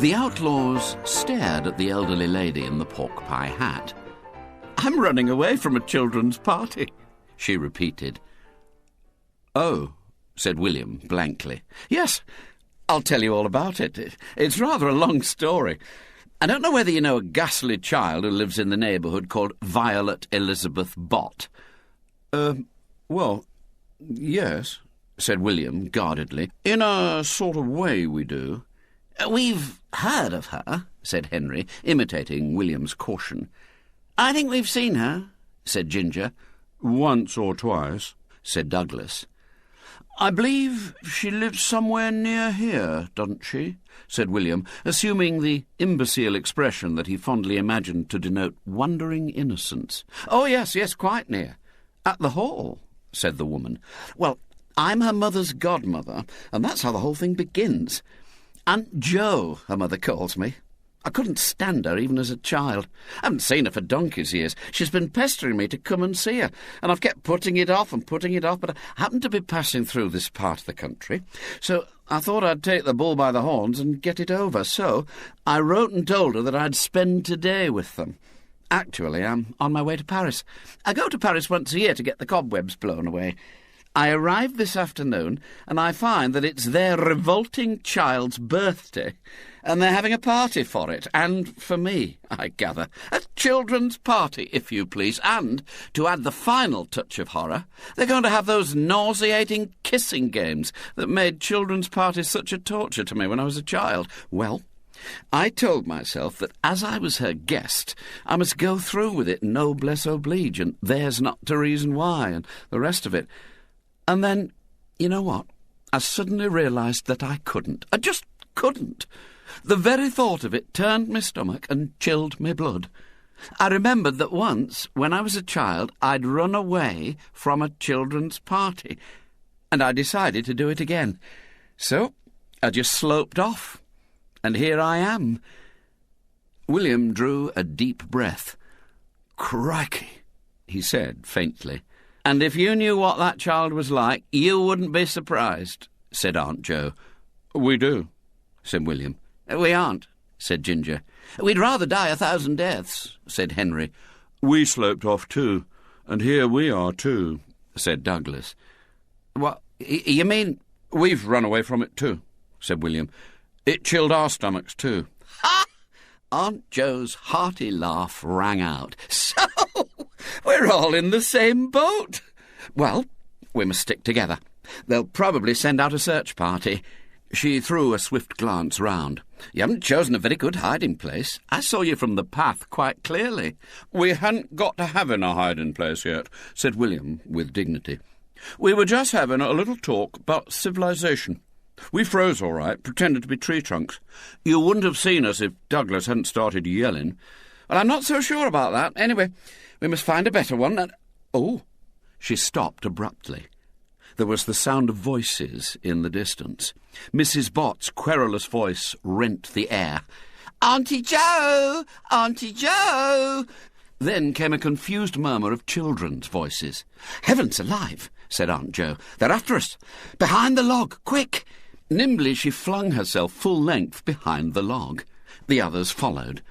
The Outlaws stared at the elderly lady in the pork pie hat. "I'm running away from a children's party," she repeated. "Oh," said William blankly. "Yes, I'll tell you all about it. It's rather a long story. I don't know whether you know a ghastly child who lives in the neighbourhood called Violet Elizabeth Bott." Well, yes," said William guardedly. "In a sort of way we do." "We've heard of her," said Henry, imitating William's caution. "I think we've seen her," said Ginger. "Once or twice," said Douglas. "I believe she lives somewhere near here, doesn't she?" said William, assuming the imbecile expression that he fondly imagined to denote wondering innocence. "Oh, yes, quite near. At the Hall," said the woman. "Well, I'm her mother's godmother, and that's how the whole thing begins. Aunt Jo, her mother calls me. I couldn't stand her even as a child. I haven't seen her for donkey's years. She's been pestering me to come and see her, and I've kept putting it off, but I happened to be passing through this part of the country, so I thought I'd take the bull by the horns and get it over. So I wrote and told her that I'd spend today with them. Actually, I'm on my way to Paris. I go to Paris once a year to get the cobwebs blown away. I arrived this afternoon, and I find that it's their revolting child's birthday, and they're having a party for it, and for me, I gather. A children's party, if you please, and, to add the final touch of horror, they're going to have those nauseating kissing games that made children's parties such a torture to me when I was a child. Well, I told myself that as I was her guest, I must go through with it noblesse oblige, and there's not to reason why, and the rest of it. And then, you know what? I suddenly realised that I couldn't. I just couldn't. The very thought of it turned my stomach and chilled my blood. I remembered that once, when I was a child, I'd run away from a children's party, and I decided to do it again. So I just sloped off, and here I am. William drew a deep breath. "Crikey," he said faintly. "And if you knew what that child was like, you wouldn't be surprised," said Aunt Jo. "We do," said William. "We aren't," said Ginger. "We'd rather die 1,000 deaths," said Henry. "We sloped off too, and here we are too," said Douglas. "What, you mean—" "We've run away from it too," said William. "It chilled our stomachs too." "Ha!" Aunt Jo's hearty laugh rang out. "So we're all in the same boat. Well, we must stick together. They'll probably send out a search party." She threw a swift glance round. "You haven't chosen a very good hiding place. I saw you from the path quite clearly." "We hadn't got to having a hiding place yet," said William with dignity. "We were just having a little talk about civilization. We froze all right, pretended to be tree trunks. You wouldn't have seen us if Douglas hadn't started yelling. Well, I'm not so sure about that. Anyway, we must find a better one, and—" "Oh!" She stopped abruptly. There was the sound of voices in the distance. Mrs. Bott's querulous voice rent the air. "Auntie Jo! Auntie Jo!" Then came a confused murmur of children's voices. "Heavens alive!" said Aunt Jo. "They're after us! Behind the log! Quick!" Nimbly she flung herself full length behind the log. The others followed.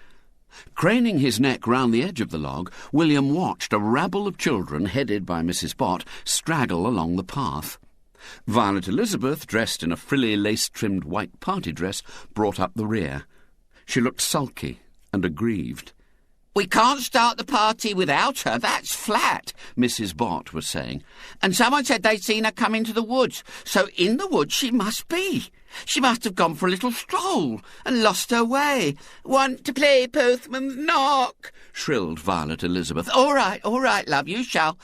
Craning his neck round the edge of the log, William watched a rabble of children, headed by Mrs. Bott, straggle along the path. Violet Elizabeth, dressed in a frilly lace-trimmed white party dress, brought up the rear. She looked sulky and aggrieved. "We can't start the party without her, that's flat," Mrs. Bott was saying. "And someone said they'd seen her come into the woods, so in the woods she must be. She must have gone for a little stroll and lost her way." "Want to play postman's knock?" shrilled Violet Elizabeth. All right, love, you shall,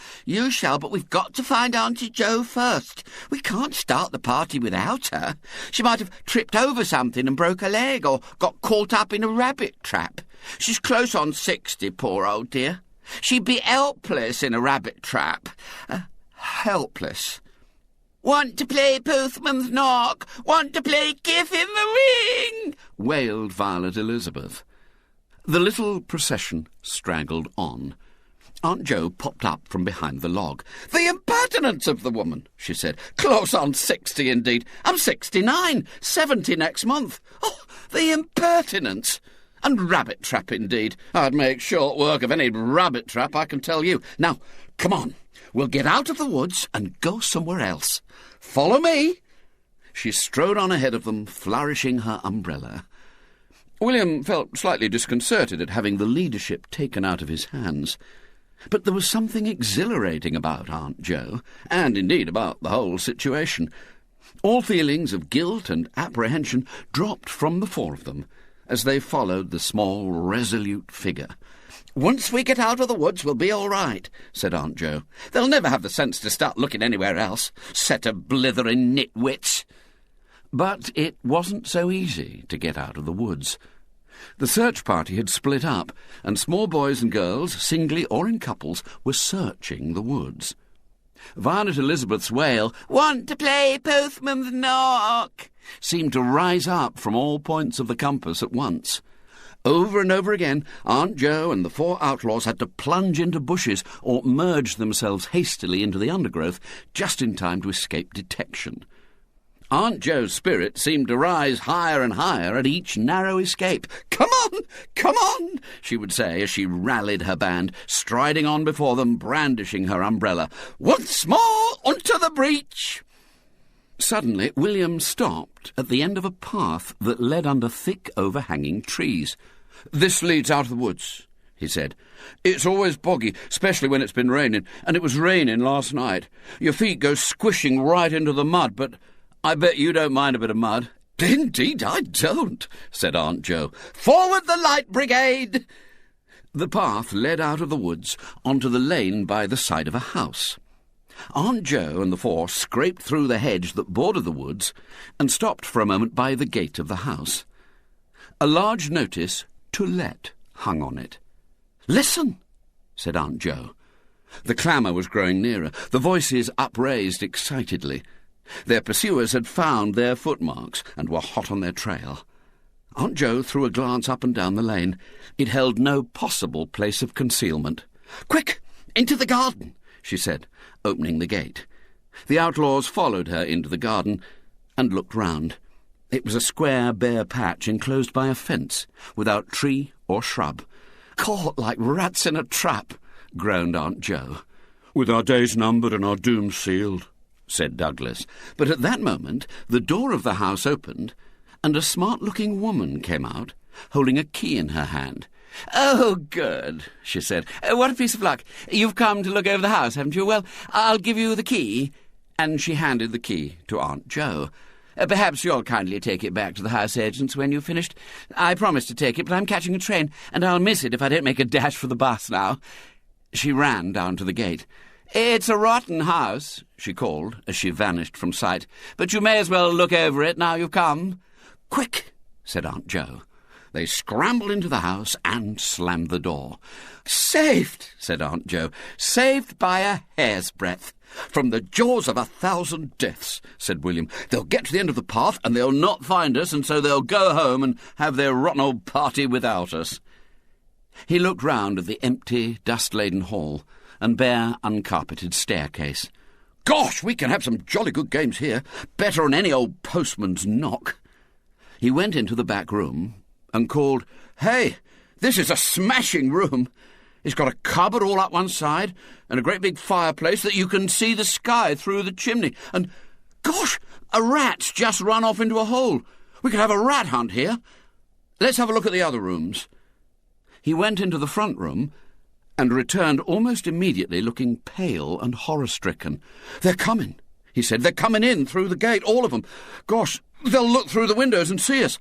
but we've got to find Auntie Jo first. We can't start the party without her. She might have tripped over something and broke her leg, or got caught up in a rabbit trap. She's close on 60, poor old dear. She'd be helpless in a rabbit trap. Helpless. "Want to play postman's knock? Want to play Give him the ring?" wailed Violet Elizabeth. The little procession straggled on. Aunt Jo popped up from behind the log. "The impertinence of the woman," she said. "Close on 60 indeed. I'm 69, 70 next month. Oh, The impertinence! And rabbit trap, indeed. I'd make short work of any rabbit trap, I can tell you. Now, come on. We'll get out of the woods and go somewhere else. Follow me. She strode on ahead of them, flourishing her umbrella. William felt slightly disconcerted at having the leadership taken out of his hands. But there was something exhilarating about Aunt Jo, and indeed about the whole situation. All feelings of guilt and apprehension dropped from the four of them as they followed the small, resolute figure. "Once we get out of the woods, we'll be all right," said Aunt Jo. "They'll never have the sense to start looking anywhere else. Set of blithering nitwits." But it wasn't so easy to get out of the woods. The search party had split up, and small boys and girls, singly or in couples, were searching the woods. Violet Elizabeth's wail, "Want to play postman's knock," seemed to rise up from all points of the compass at once. Over and over again, Aunt Jo and the four outlaws had to plunge into bushes or merge themselves hastily into the undergrowth just in time to escape detection. Aunt Jo's spirit seemed to rise higher and higher at each narrow escape. "Come on," she would say as she rallied her band, striding on before them, brandishing her umbrella. "Once more unto the breach!" Suddenly William stopped at the end of a path that led under thick overhanging trees. "This leads out of the woods," he said. "It's always boggy, especially when it's been raining, and it was raining last night. Your feet go squishing right into the mud, but I bet you don't mind a bit of mud." "Indeed I don't," said Aunt Jo. "Forward the light brigade!" The path led out of the woods onto the lane by the side of a house. Aunt Jo and the four scraped through the hedge that bordered the woods and stopped for a moment by the gate of the house. A large notice, "To Let," hung on it. "Listen," said Aunt Jo. The clamour was growing nearer, the voices upraised excitedly. Their pursuers had found their footmarks and were hot on their trail. Aunt Jo threw a glance up and down the lane. It held no possible place of concealment. "Quick, into the garden," she said, opening the gate. The outlaws followed her into the garden and looked round. It was a square, bare patch enclosed by a fence, without tree or shrub. "Caught like rats in a trap," groaned Aunt Jo. "With our days numbered and our doom sealed," said Douglas. But at that moment the door of the house opened, and a smart-looking woman came out, holding a key in her hand. "Oh, good," she said. "What a piece of luck. You've come to look over the house, haven't you? Well, I'll give you the key." And she handed the key to Aunt Jo. "Perhaps you'll kindly take it back to the house agents when you've finished. I promised to take it, but I'm catching a train, and I'll miss it if I don't make a dash for the bus now." She ran down to the gate. "It's a rotten house," she called as she vanished from sight, "but you may as well look over it now you've come." "Quick," said Aunt Jo. They scrambled into the house and slammed the door. "Saved," said Aunt Jo. "Saved by a hair's breadth. From the jaws of 1,000 deaths," said William. "They'll get to the end of the path and they'll not find us, and so they'll go home and have their rotten old party without us." He looked round at the empty, dust-laden hall and bare, uncarpeted staircase. "Gosh, we can have some jolly good games here. Better than any old postman's knock." He went into the back room and called, "Hey, this is a smashing room. It's got a cupboard all up one side and a great big fireplace that you can see the sky through the chimney. And, gosh, a rat's just run off into a hole. We could have a rat hunt here. Let's have a look at the other rooms." He went into the front room and returned almost immediately looking pale and horror-stricken. "They're coming," he said. "They're coming in through the gate, all of them. Gosh, they'll look through the windows and see us."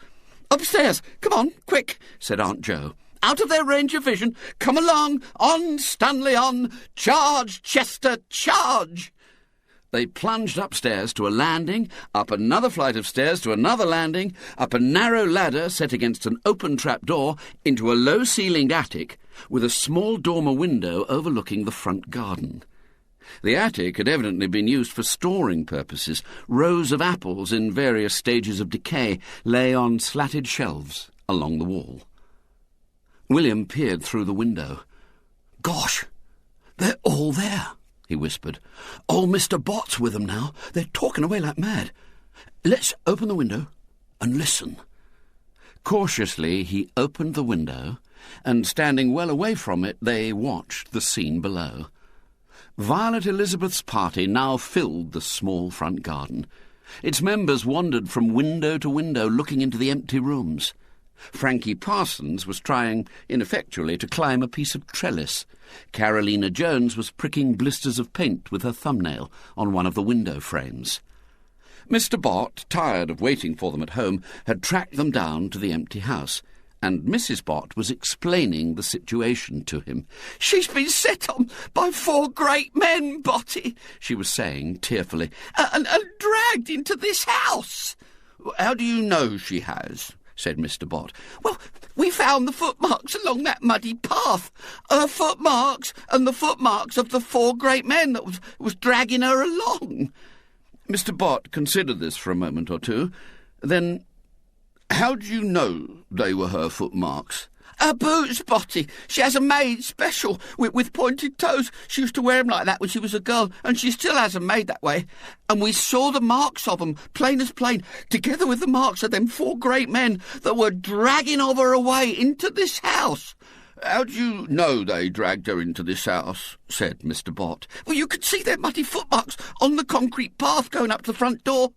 "Upstairs! Come on, quick," said Aunt Jo. "Out of their range of vision. Come along! On, Stanley, on! Charge, Chester, charge!" They plunged upstairs to a landing, up another flight of stairs to another landing, up a narrow ladder set against an open trap-door, into a low-ceilinged attic with a small dormer window overlooking the front garden. The attic had evidently been used for storing purposes. Rows of apples in various stages of decay lay on slatted shelves along the wall. William peered through the window. "Gosh, they're all there," he whispered. "Old Mr. Bott's with them now. They're talking away like mad. Let's open the window and listen." Cautiously he opened the window, and standing well away from it, they watched the scene below. Violet Elizabeth's party now filled the small front garden. Its members wandered from window to window, looking into the empty rooms. Frankie Parsons was trying, ineffectually, to climb a piece of trellis. Carolina Jones was pricking blisters of paint with her thumbnail on one of the window frames. Mr. Bott, tired of waiting for them at home, had tracked them down to the empty house, and Mrs. Bott was explaining the situation to him. "She's been set on by 4 great men, Botty," she was saying tearfully, and dragged into this house." "How do you know she has?" said Mr. Bott. "Well, we found the footmarks along that muddy path. Her footmarks and the footmarks of the 4 great men that was dragging her along." Mr. Bott considered this for a moment or two. Then, "How do you know they were her footmarks?" "Her boots, Botty. She has 'em made special, with pointed toes. She used to wear 'em like that when she was a girl, and she still has 'em made that way. And we saw the marks of 'em, plain as plain, together with the marks of them 4 great men that were dragging of her away into this house." "How do you know they dragged her into this house?" said Mr. Bott. "Well, you could see their muddy footmarks on the concrete path going up to the front door.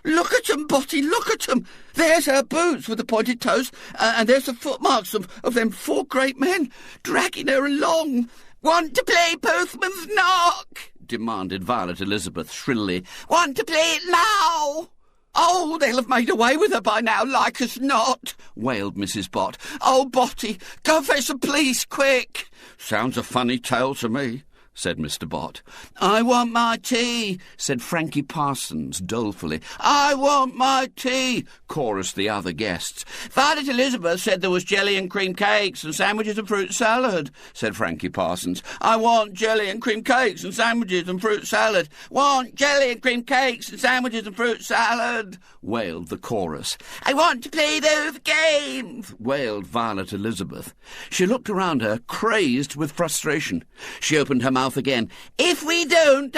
Look at 'em, Botty, look at 'em. There's her boots with the pointed toes, and there's the footmarks of them 4 great men dragging her along." "Want to play postman's knock?" demanded Violet Elizabeth shrilly. "Want to play it now?" "Oh, they'll have made away with her by now, like as not," wailed Mrs. Bott. "Oh, Botty, go fetch the police, quick." "Sounds a funny tale to me," said Mr. Bott. "I want my tea," said Frankie Parsons dolefully. "I want my tea," chorused the other guests. "Violet Elizabeth said there was jelly and cream cakes and sandwiches and fruit salad," said Frankie Parsons. "I want jelly and cream cakes and sandwiches and fruit salad. Want jelly and cream cakes and sandwiches and fruit salad," wailed the chorus. "I want to play those games," wailed Violet Elizabeth. She looked around her, crazed with frustration. She opened her mouth again. "If we don't,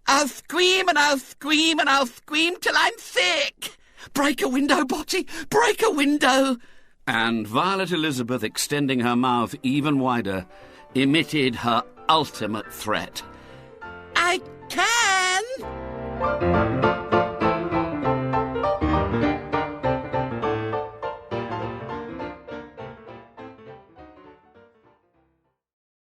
I'll scream and I'll scream and I'll scream till I'm sick. Break a window, Botty, break a window." And Violet Elizabeth, extending her mouth even wider, emitted her ultimate threat. "I can."